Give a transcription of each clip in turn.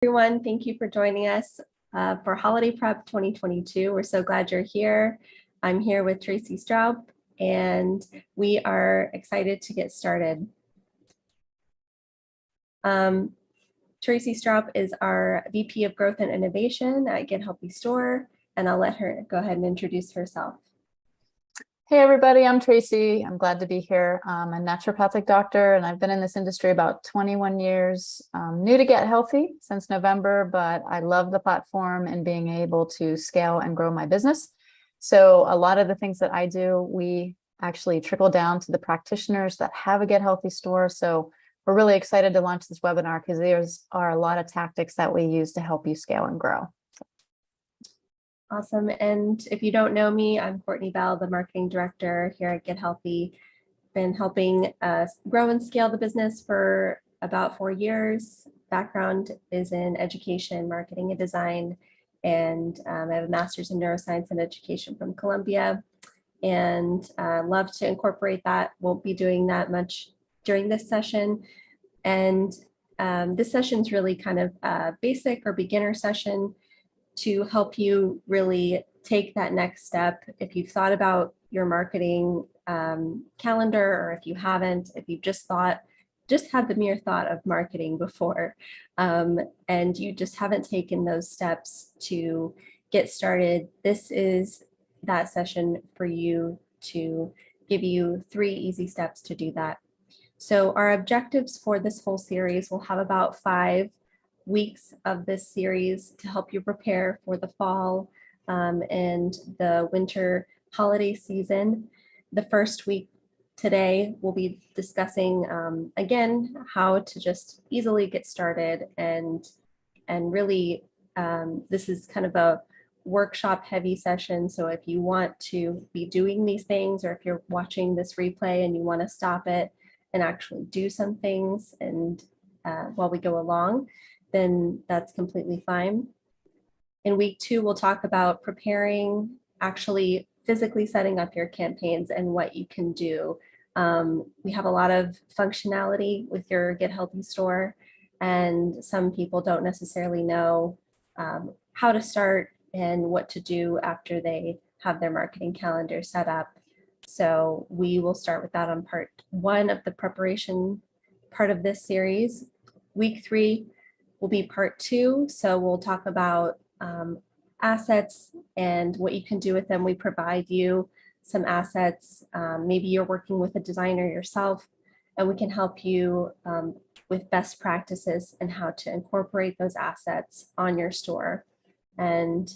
Everyone, thank you for joining us for Holiday Prep 2022. We're so glad you're here. I'm here with Tracy Straub, and we are excited to get started. Tracy Straub is our VP of Growth and Innovation at Get Healthy Store, and I'll let her go ahead and introduce herself. Hey everybody, I'm Tracy. I'm glad to be here. I'm a naturopathic doctor and I've been in this industry about 21 years. New to Get Healthy since November, but I love the platform and being able to scale and grow my business. So a lot of the things that I do, we actually trickle down to the practitioners that have a Get Healthy store. So we're really excited to launch this webinar because there are a lot of tactics that we use to help you scale and grow. Awesome. And if you don't know me, I'm Courtney Bell, the marketing director here at Get Healthy. Been helping us grow and scale the business for about 4 years. Background is in education, marketing, and design. And I have a master's in neuroscience and education from Columbia. And love to incorporate that. Won't be doing that much during this session. And this session is really kind of a basic or beginner session to help you really take that next step. If you've thought about your marketing calendar, or if you haven't, if you've just had the mere thought of marketing before, and you just haven't taken those steps to get started, this is that session for you to give you 3 easy steps to do that. So our objectives for this whole series, will have about 5 weeks of this series to help you prepare for the fall and the winter holiday season. The first week today, we'll be discussing again how to just easily get started, and really this is kind of a workshop heavy session. So if you want to be doing these things, or if you're watching this replay and you want to stop it and actually do some things and while we go along, then that's completely fine. In week 2, we'll talk about preparing, actually physically setting up your campaigns and what you can do. We have a lot of functionality with your Get Healthy store, and some people don't necessarily know how to start and what to do after they have their marketing calendar set up. So we will start with that on part 1 of the preparation part of this series. Week 3 will be part 2. So we'll talk about assets and what you can do with them. We provide you some assets. Maybe you're working with a designer yourself, and we can help you with best practices and how to incorporate those assets on your store. And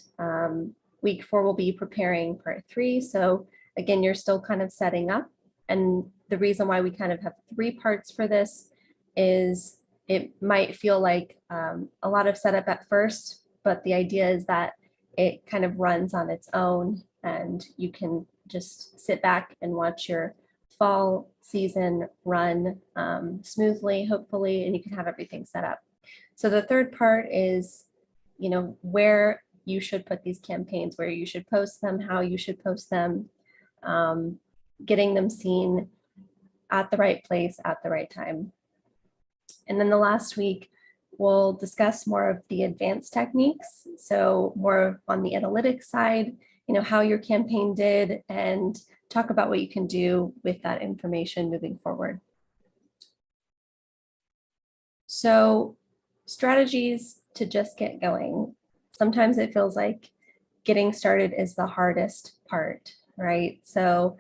week 4 will be preparing part 3. So again, you're still kind of setting up. And the reason why we kind of have 3 parts for this is it might feel like a lot of setup at first, but the idea is that it kind of runs on its own, and you can just sit back and watch your fall season run smoothly, hopefully, and you can have everything set up. So the third part is, where you should put these campaigns, where you should post them, how you should post them, getting them seen at the right place at the right time. And then the last week, we'll discuss more of the advanced techniques. So more on the analytics side, how your campaign did, and talk about what you can do with that information moving forward. So strategies to just get going. Sometimes it feels like getting started is the hardest part, right? So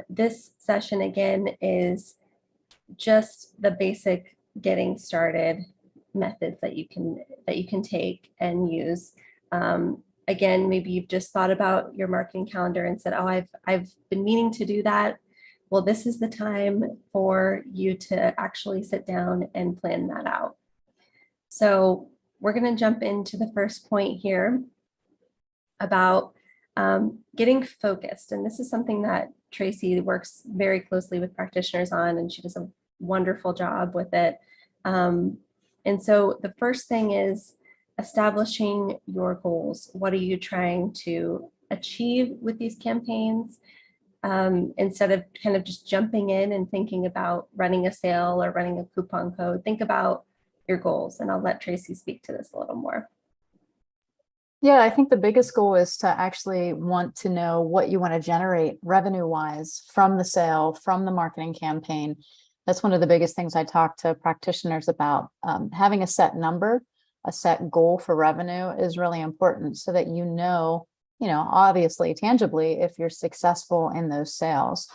this session again is just the basic getting started methods that you can take and use. Again, maybe you've just thought about your marketing calendar and said, oh, I've been meaning to do that. Well, this is the time for you to actually sit down and plan that out. So we're going to jump into the first point here about getting focused. And this is something that Tracy works very closely with practitioners on, and she does a wonderful job with it. And so the first thing is establishing your goals. What are you trying to achieve with these campaigns? Instead of kind of just jumping in and thinking about running a sale or running a coupon code, think about your goals? And I'll let Tracy speak to this a little more. Yeah, I think the biggest goal is to actually want to know what you want to generate revenue wise from the sale, from the marketing campaign. That's one of the biggest things I talk to practitioners about. Having a set number, a set goal for revenue is really important so that you know, obviously tangibly if you're successful in those sales.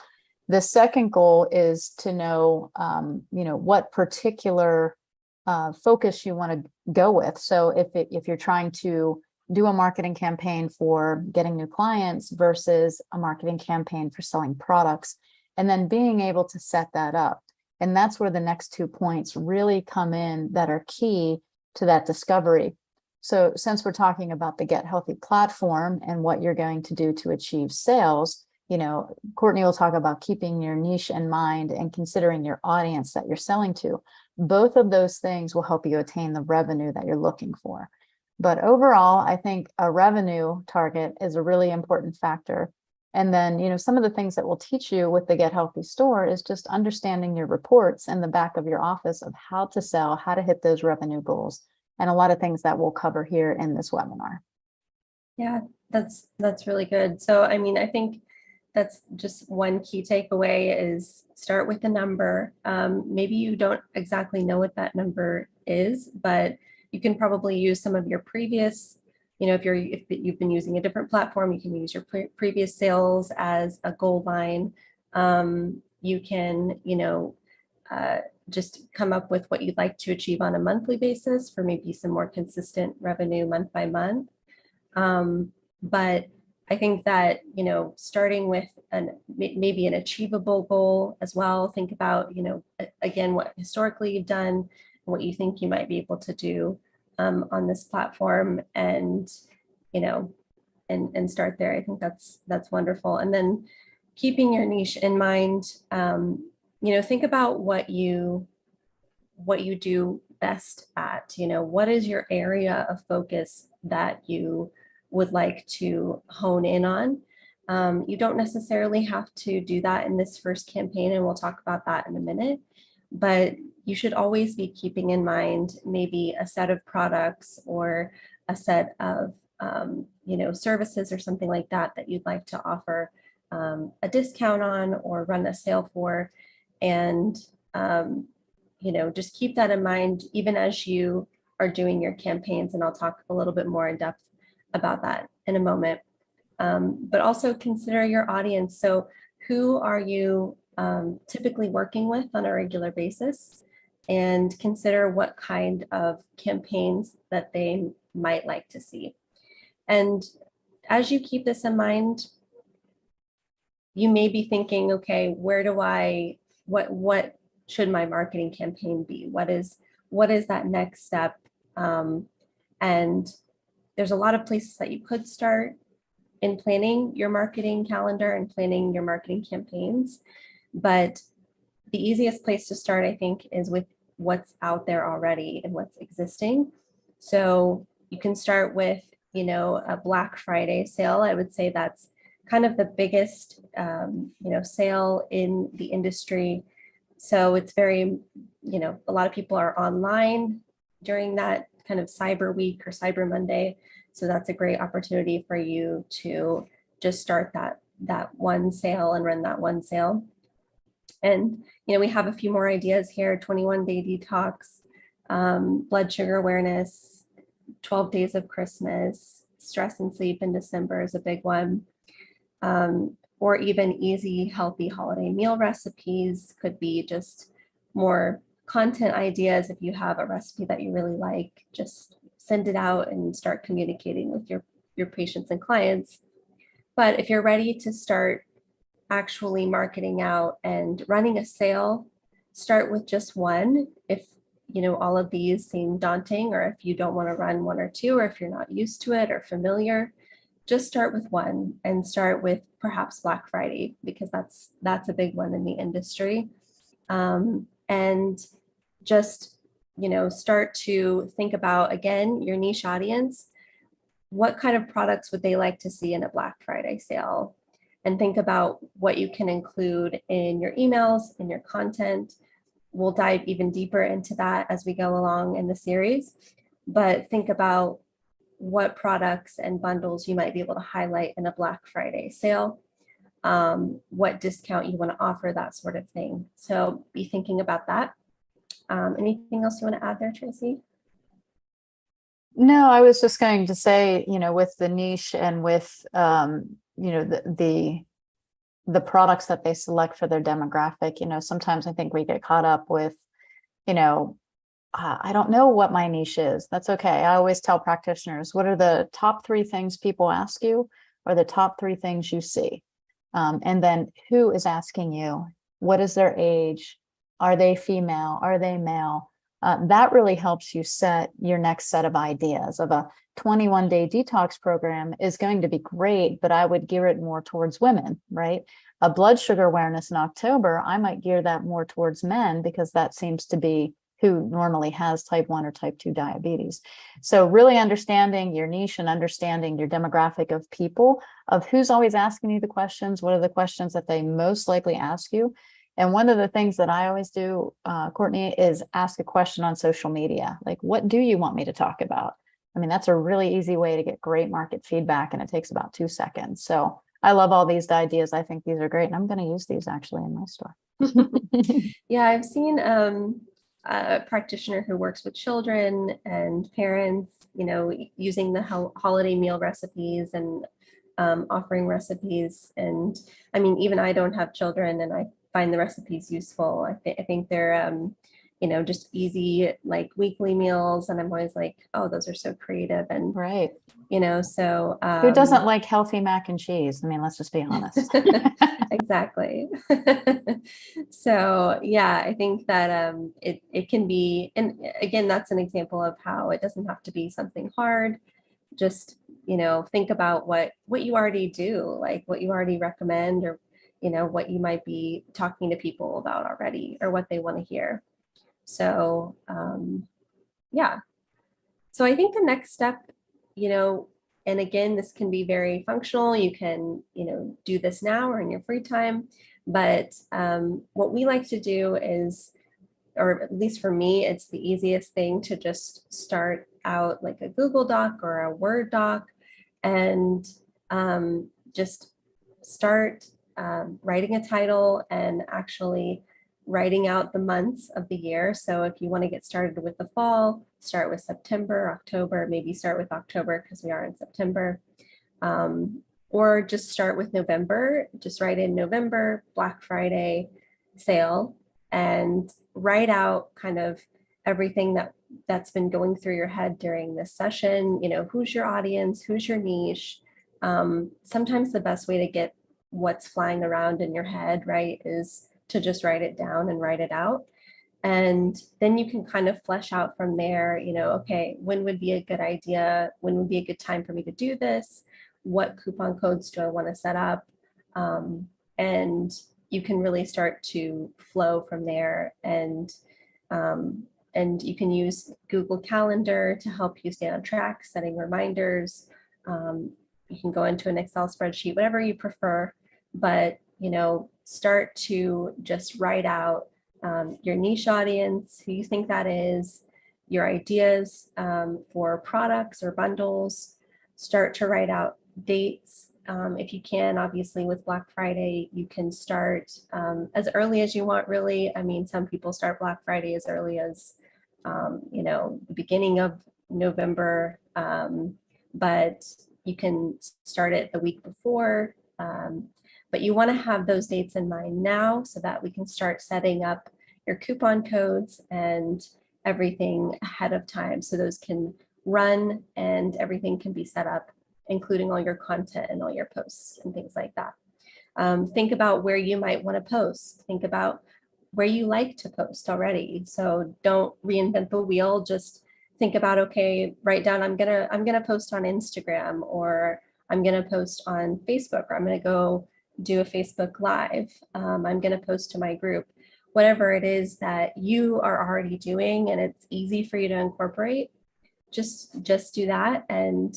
The second goal is to know, what particular focus you want to go with. So if you're trying to do a marketing campaign for getting new clients versus a marketing campaign for selling products, and then being able to set that up. And that's where the next 2 points really come in that are key to that discovery. So since we're talking about the Get Healthy platform and what you're going to do to achieve sales, Courtney will talk about keeping your niche in mind and considering your audience that you're selling to. Both of those things will help you attain the revenue that you're looking for. But overall, I think a revenue target is a really important factor. And then, some of the things that we'll teach you with the Get Healthy store is just understanding your reports in the back of your office of how to sell, how to hit those revenue goals, and a lot of things that we'll cover here in this webinar. Yeah, that's really good. So, I mean, I think that's just one key takeaway is start with the number. Maybe you don't exactly know what that number is, but you can probably use some of your previous, if you've been using a different platform, you can use your previous sales as a goal line. You can, just come up with what you'd like to achieve on a monthly basis for maybe some more consistent revenue month by month. But I think that, starting with maybe an achievable goal as well, think about, again, what historically you've done, what you think you might be able to do on this platform, and and start there. I think that's wonderful. And then keeping your niche in mind, think about what you do best at. What is your area of focus that you would like to hone in on? You don't necessarily have to do that in this first campaign, and we'll talk about that in a minute, but you should always be keeping in mind maybe a set of products or a set of services or something like that you'd like to offer a discount on or run a sale for. And just keep that in mind even as you are doing your campaigns, and I'll talk a little bit more in depth about that in a moment. But also consider your audience. So who are you typically working with on a regular basis, and consider what kind of campaigns that they might like to see. And as you keep this in mind, you may be thinking, okay, what should my marketing campaign be? What is that next step? And there's a lot of places that you could start in planning your marketing calendar and planning your marketing campaigns. But the easiest place to start, I think, is with what's out there already and what's existing. So you can start with, a Black Friday sale. I would say that's kind of the biggest, sale in the industry. So it's very, a lot of people are online during that kind of Cyber Week or Cyber Monday. So that's a great opportunity for you to just start that one sale and run that one sale. And, we have a few more ideas here: 21-day detox, blood sugar awareness, 12 days of Christmas, stress and sleep in December is a big one. Or even easy, healthy holiday meal recipes could be just more content ideas. If you have a recipe that you really like, just send it out and start communicating with your patients and clients. But if you're ready to start actually marketing out and running a sale, start with just one. If all of these seem daunting, or if you don't want to run one or two, or if you're not used to it or familiar, just start with one, and start with perhaps Black Friday, because that's a big one in the industry. And just start to think about, again, your niche audience. What kind of products would they like to see in a Black Friday sale? And think about what you can include in your emails, in your content. we'll dive even deeper into that as we go along in the series. But think about what products and bundles you might be able to highlight in a Black Friday sale, what discount you want to offer, that sort of thing. So be thinking about that. Anything else you want to add there, Tracy? No, I was just going to say, with the niche and with, the products that they select for their demographic, sometimes I think we get caught up with, I don't know what my niche is. That's okay. I always tell practitioners, what are the top 3 things people ask you, or the top 3 things you see? And then who is asking you? What is their age? Are they female? Are they male? That really helps you set your next set of ideas. Of a 21-day detox program is going to be great, but I would gear it more towards women, right? A blood sugar awareness in October, I might gear that more towards men, because that seems to be who normally has type 1 or type 2 diabetes. So really understanding your niche and understanding your demographic of people, of who's always asking you the questions, what are the questions that they most likely ask you. And one of the things that I always do, Courtney, is ask a question on social media. Like, what do you want me to talk about? I mean, that's a really easy way to get great market feedback, and it takes about 2 seconds. So I love all these ideas. I think these are great, and I'm going to use these actually in my store. Yeah, I've seen a practitioner who works with children and parents, using the holiday meal recipes and offering recipes. And I mean, even I don't have children, and I find the recipes useful. I think they're, just easy, like weekly meals. And I'm always like, oh, those are so creative. And, Right. so. Who doesn't like healthy mac and cheese? I mean, let's just be honest. Exactly. So yeah, I think that it can be, and again, that's an example of how it doesn't have to be something hard. Just, think about what you already do, like what you already recommend, or what you might be talking to people about already, or what they want to hear. So yeah. So I think the next step, and again, this can be very functional. You can, do this now or in your free time. But what we like to do is, or at least for me, it's the easiest thing to just start out like a Google Doc or a Word doc, and just start writing a title and actually writing out the months of the year. So if you want to get started with the fall, start with September, October, maybe start with October because we are in September. Or just start with November, just write in November, Black Friday sale, and write out kind of everything that's been going through your head during this session. Who's your audience, who's your niche? Sometimes the best way to get what's flying around in your head, right, is to just write it down and write it out. And then you can kind of flesh out from there, okay, when would be a good idea? When would be a good time for me to do this? What coupon codes do I want to set up? And you can really start to flow from there. And you can use Google Calendar to help you stay on track, setting reminders. You can go into an Excel spreadsheet, whatever you prefer, but start to just write out your niche audience, who you think that is, your ideas for products or bundles. Start to write out dates. If you can, obviously with Black Friday, you can start as early as you want, really. I mean, some people start Black Friday as early as, the beginning of November, but you can start it the week before. But you want to have those dates in mind now so that we can start setting up your coupon codes and everything ahead of time. So those can run and everything can be set up, including all your content and all your posts and things like that. Think about where you might want to post. Think about where you like to post already. So don't reinvent the wheel. Just think about, okay, write down, I'm gonna post on Instagram, or I'm gonna post on Facebook, or I'm gonna go do a Facebook Live. I'm gonna post to my group. Whatever it is that you are already doing and it's easy for you to incorporate, just do that. And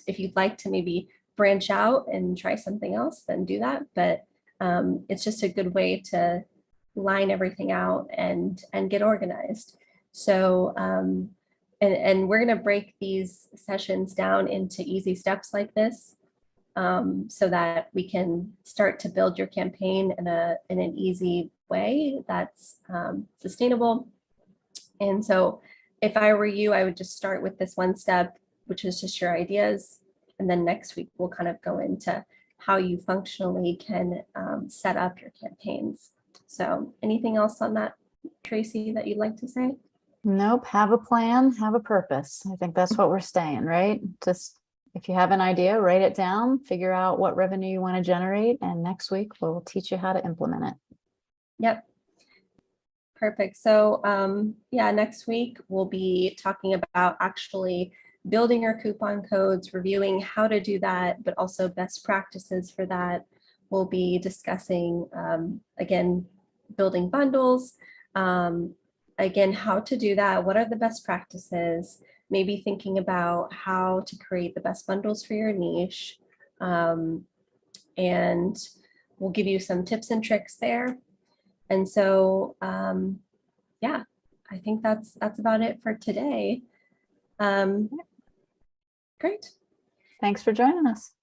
if you'd like to maybe branch out and try something else, then do that. But it's just a good way to line everything out and get organized. So and we're going to break these sessions down into easy steps like this, so that we can start to build your campaign in an easy way that's sustainable. And so if I were you, I would just start with this one step, which is just your ideas. And then next week, we'll kind of go into how you functionally can set up your campaigns. So anything else on that, Tracy, that you'd like to say? Nope, have a plan, have a purpose. I think that's what we're saying, right? Just if you have an idea, write it down, figure out what revenue you want to generate, and next week we'll teach you how to implement it. Yep. Perfect. So yeah, next week we'll be talking about actually building our coupon codes, reviewing how to do that, but also best practices for that. We'll be discussing, again, building bundles, again, how to do that, what are the best practices, maybe thinking about how to create the best bundles for your niche. And we'll give you some tips and tricks there. And so, yeah, I think that's about it for today. Great. Thanks for joining us.